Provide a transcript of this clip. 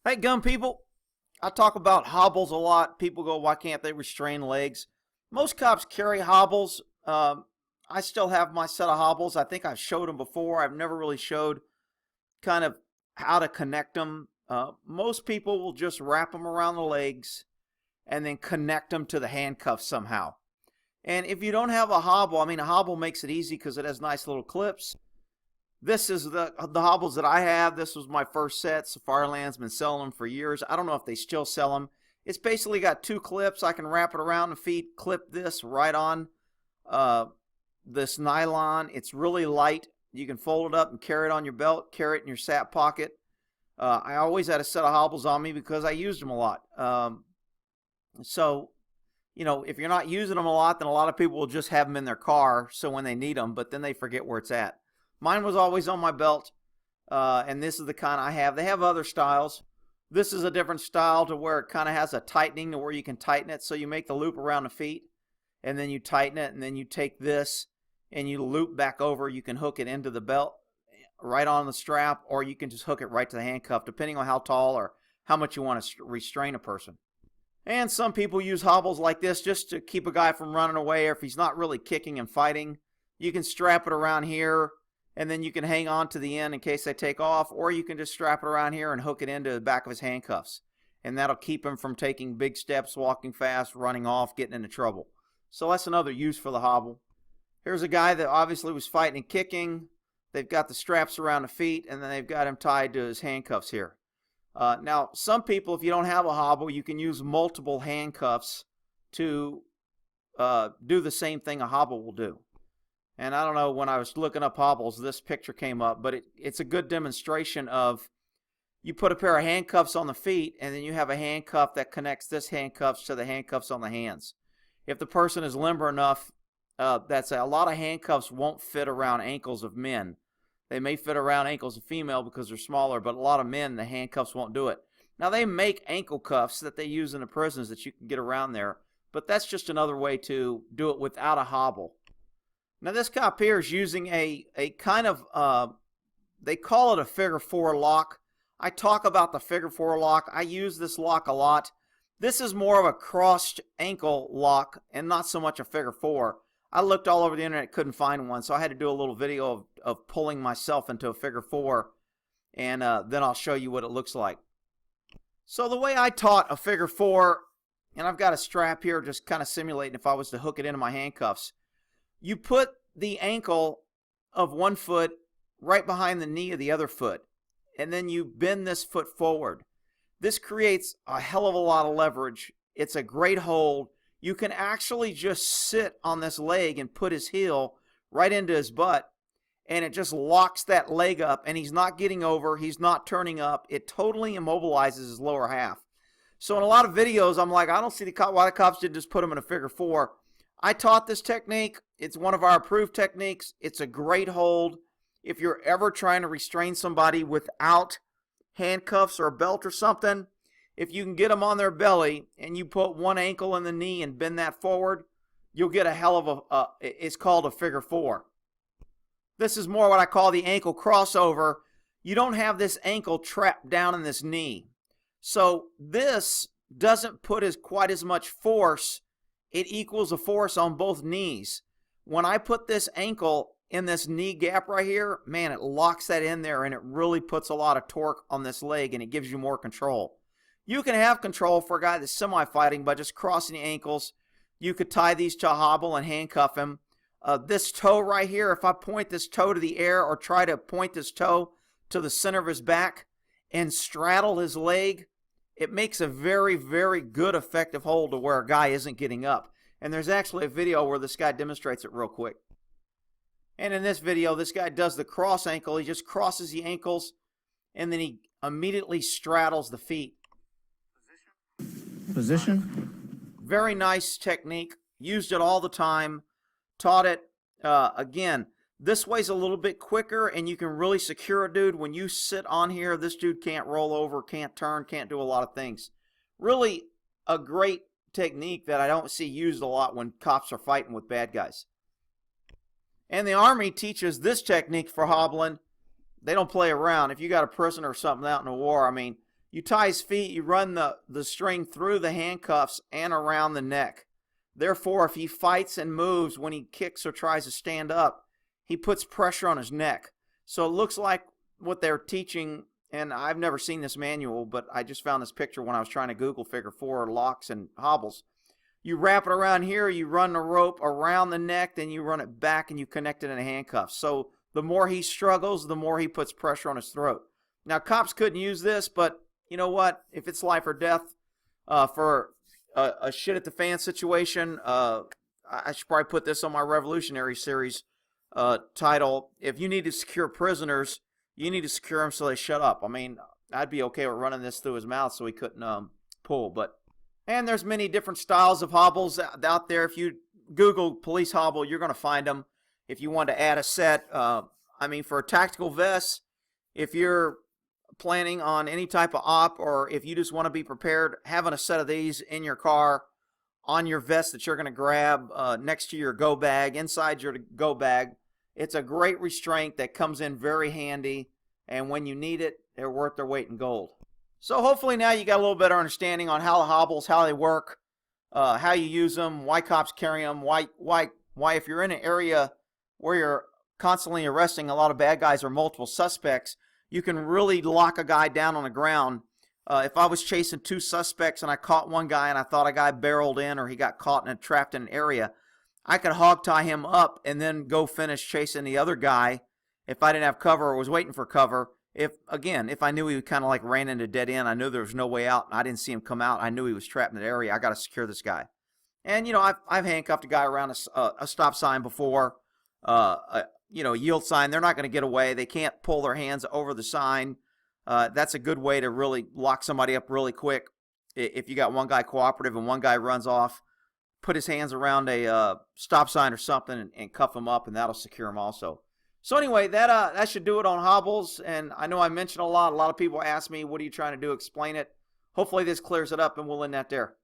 Hey, gun people. I talk about hobbles a lot. People go, why can't they restrain legs? Most cops carry hobbles. I still have my set of hobbles. I think I've showed them before. I've never really showed kind of how to connect them. Most people will just wrap them around the legs and then connect them to the handcuffs somehow. And if you don't have a hobble, a hobble makes it easy because it has nice little clips. This is the hobbles that I have. This was my first set. Safariland's been selling them for years. I don't know if they still sell them. It's basically got two clips. I can wrap it around the feet, clip this right on this nylon. It's really light. You can fold it up and carry it on your belt, carry it in your sap pocket. I always had a set of hobbles on me because I used them a lot. So, you know, if you're not using them a lot, then a lot of people will just have them in their car so when they need them, but then they forget where it's at. Mine was always on my belt, and this is the kind I have. They have other styles. This is a different style to where it kind of has a tightening to where you can tighten it. So you make the loop around the feet, and then you tighten it, and then you take this and you loop back over. You can hook it into the belt right on the strap, or you can just hook it right to the handcuff, depending on how tall or how much you want to restrain a person. And some people use hobbles like this just to keep a guy from running away, or if he's not really kicking and fighting. You can strap it around here, and then you can hang on to the end in case they take off, or you can just strap it around here and hook it into the back of his handcuffs. And that'll keep him from taking big steps, walking fast, running off, getting into trouble. So that's another use for the hobble. Here's a guy that obviously was fighting and kicking. They've got the straps around the feet, and then they've got him tied to his handcuffs here. Now, some people, if you don't have a hobble, you can use multiple handcuffs to do the same thing a hobble will do. And I don't know, when I was looking up hobbles, this picture came up, but it's a good demonstration of you put a pair of handcuffs on the feet, and then you have a handcuff that connects this handcuffs to the handcuffs on the hands. If the person is limber enough, that's a lot of handcuffs won't fit around ankles of men. They may fit around ankles of female because they're smaller, but a lot of men, the handcuffs won't do it. Now, they make ankle cuffs that they use in the prisons that you can get around there, but that's just another way to do it without a hobble. Now, this cop here is using a kind of, they call it a figure four lock. I talk about the figure four lock. I use this lock a lot. This is more of a crossed ankle lock and not so much a figure four. I looked all over the internet, couldn't find one, so I had to do a little video of pulling myself into a figure four, and then I'll show you what it looks like. So the way I taught a figure four, and I've got a strap here just kind of simulating if I was to hook it into my handcuffs. You put the ankle of one foot right behind the knee of the other foot, and then you bend this foot forward. This creates a hell of a lot of leverage. It's a great hold. You can actually just sit on this leg and put his heel right into his butt, and it just locks that leg up, and he's not getting over, he's not turning up. It totally immobilizes his lower half. So in a lot of videos, I'm like, I don't see why the cops didn't just put him in a figure four. I taught this technique. It's one of our approved techniques. It's a great hold. If you're ever trying to restrain somebody without handcuffs or a belt or something, if you can get them on their belly and you put one ankle in the knee and bend that forward, you'll get a hell of a, it's called a figure four. This is more what I call the ankle crossover. You don't have this ankle trapped down in this knee. So this doesn't put quite as much force. It equals a force on both knees. When I put this ankle in this knee gap right here, man, it locks that in there and it really puts a lot of torque on this leg and it gives you more control. You can have control for a guy that's semi-fighting by just crossing the ankles. You could tie these to a hobble and handcuff him. This toe right here, if I point this toe to the air or try to point this toe to the center of his back and straddle his leg, it makes a very, very good effective hold to where a guy isn't getting up. And there's actually a video where this guy demonstrates it real quick. And in this video, this guy does the cross ankle. He just crosses the ankles, and then he immediately straddles the feet. Position. Very nice technique. Used it all the time. Taught it. Again, this way's a little bit quicker, and you can really secure a dude. When you sit on here, this dude can't roll over, can't turn, can't do a lot of things. Really a great technique that I don't see used a lot when cops are fighting with bad guys. And the Army teaches this technique for hobbling. They don't play around. If you got a prisoner or something out in the war, You tie his feet, you run the string through the handcuffs and around the neck. Therefore, if he fights and moves when he kicks or tries to stand up, he puts pressure on his neck. So it looks like what they're teaching, and I've never seen this manual, but I just found this picture when I was trying to Google Figure 4 locks and hobbles. You wrap it around here, you run the rope around the neck, then you run it back and you connect it in a handcuff. So the more he struggles, the more he puts pressure on his throat. Now, cops couldn't use this, but you know what? If it's life or death for a shit at the fan situation, I should probably put this on my Revolutionary series title. If you need to secure prisoners, you need to secure them so they shut up. I mean, I'd be okay with running this through his mouth so he couldn't pull. And there's many different styles of hobbles out there. If you Google police hobble, you're going to find them. If you want to add a set, I mean, for a tactical vest, if you're planning on any type of op, or if you just want to be prepared, having a set of these in your car on your vest that you're going to grab next to your go bag, inside your go bag, it's a great restraint that comes in very handy, and when you need it, they're worth their weight in gold. So hopefully now you got a little better understanding on how the hobbles, how they work, how you use them, why cops carry them, why if you're in an area where you're constantly arresting a lot of bad guys or multiple suspects, you can really lock a guy down on the ground. If I was chasing two suspects and I caught one guy and I thought a guy barreled in or he got caught and trapped in an area, I could hog tie him up and then go finish chasing the other guy if I didn't have cover or was waiting for cover. If I knew he kind of like ran into a dead end, I knew there was no way out, and I didn't see him come out, I knew he was trapped in that area, I got to secure this guy. And, you know, I've handcuffed a guy around a stop sign before, yield sign. They're not going to get away. They can't pull their hands over the sign. That's a good way to really lock somebody up really quick. If you got one guy cooperative and one guy runs off, put his hands around a stop sign or something and cuff him up, and that'll secure him also. So anyway, that should do it on hobbles. And I know I mentioned a lot. A lot of people ask me, what are you trying to do? Explain it. Hopefully this clears it up, and we'll end that there.